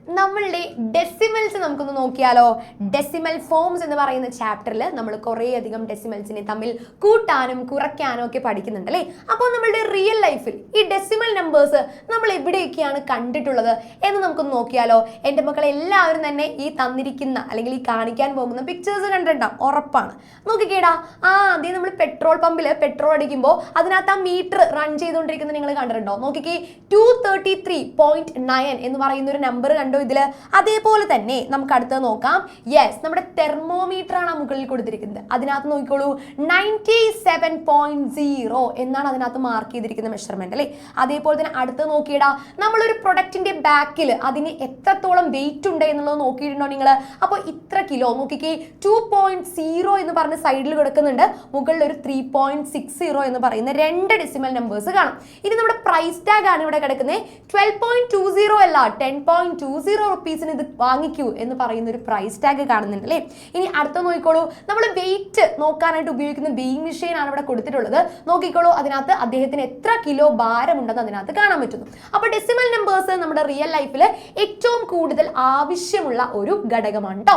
നമ്മളുടെ ഡെസിമൽസ് നമുക്കൊന്ന് നോക്കിയാലോ. ഡെസിമൽ ഫോംസ് എന്ന് പറയുന്ന ചാപ്റ്ററിൽ നമ്മൾ കുറേയധികം ഡെസിമൽസിനെ തമ്മിൽ കൂട്ടാനും കുറയ്ക്കാനും ഒക്കെ പഠിക്കുന്നുണ്ട് അല്ലേ. അപ്പോൾ നമ്മളുടെ റിയൽ ലൈഫിൽ ഈ ഡെസിമൽ നമ്പേഴ്സ് നമ്മൾ എവിടെയൊക്കെയാണ് കണ്ടിട്ടുള്ളത് എന്ന് നമുക്കൊന്ന് നോക്കിയാലോ. എൻ്റെ മക്കളെ എല്ലാവരും തന്നെ ഈ തന്നിരിക്കുന്ന അല്ലെങ്കിൽ ഈ കാണിക്കാൻ പോകുന്ന പിക്ചേഴ്സ് കണ്ടിട്ടുണ്ടാവും, ഉറപ്പാണ്. നോക്കിക്കേടാ, ആദ്യം നമ്മൾ പെട്രോൾ പമ്പിൽ പെട്രോൾ അടിക്കുമ്പോൾ അതിനകത്ത് ആ മീറ്റർ റൺ ചെയ്തുകൊണ്ടിരിക്കുന്നത് നിങ്ങൾ കണ്ടിട്ടുണ്ടോ. നോക്കിക്കേ, 233.9 എന്ന് പറയുന്ന ഒരു നമ്പർ കണ്ടോ ഇതില്. അതേപോലെ തന്നെ നമുക്ക് അടുത്തത് നോക്കാം. യെസ്, നമ്മുടെ തെർമോമീറ്റർ ആണ് മുകളിൽ കൊടുത്തിരിക്കുന്നത്. അതിനകത്ത് നോക്കിക്കോളൂ, 97.0 എന്നാണ് അതിനകത്ത് മാർക്ക് ചെയ്തിരിക്കുന്ന മെഷർമെന്റ് അല്ലേ. അതേപോലെ തന്നെ അടുത്ത് നോക്കിയിടാ, നമ്മളൊരു പ്രൊഡക്റ്റിന്റെ ബാക്കിൽ അതിന് എത്രത്തോളം വെയിറ്റ് ഉണ്ട് എന്നുള്ളത് നോക്കിയിട്ടുണ്ടോ നിങ്ങൾ. അപ്പോൾ ഇത്ര കിലോ നോക്കിക്കേ, 2.0 എന്ന് പറഞ്ഞ സൈഡിൽ കിടക്കുന്നുണ്ട്, മുകളിൽ ഒരു 3.60 എന്ന് പറയുന്ന രണ്ട് ഡെസിമൽ നമ്പേഴ്സ് കാണും. ഇനി നമ്മുടെ പ്രൈസ് ടാഗ് ആണ് ഇവിടെ കിടക്കുന്നത്. 12.20 അല്ല, 10.20 റുപ്പീസിന് ഇത് വാങ്ങിക്കൂ എന്ന് പറയുന്ന ഒരു പ്രൈസ് ടാഗ് കാണുന്നുണ്ട് അല്ലേ. ഇനി അടുത്ത നോക്കിക്കോളൂ, നമ്മൾ വെയിറ്റ് നോക്കാനായിട്ട് ഉപയോഗിക്കുന്ന വെയിങ് മെഷീൻ ആണ് ഇവിടെ കൊടുത്തിട്ടുള്ളത്. നോക്കിക്കോളൂ, അതിനകത്ത് അദ്ദേഹത്തിന് എത്ര കിലോ ഭാരമുണ്ടെന്ന് അതിനകത്ത് കാണാൻ പറ്റുന്നു. അപ്പോൾ ഡെസിമൽ നമ്പേഴ്സ് നമ്മുടെ റിയൽ ലൈഫിൽ ഏറ്റവും കൂടുതൽ ആവശ്യമുള്ള ഒരു ഘടകമാണ് കേട്ടോ.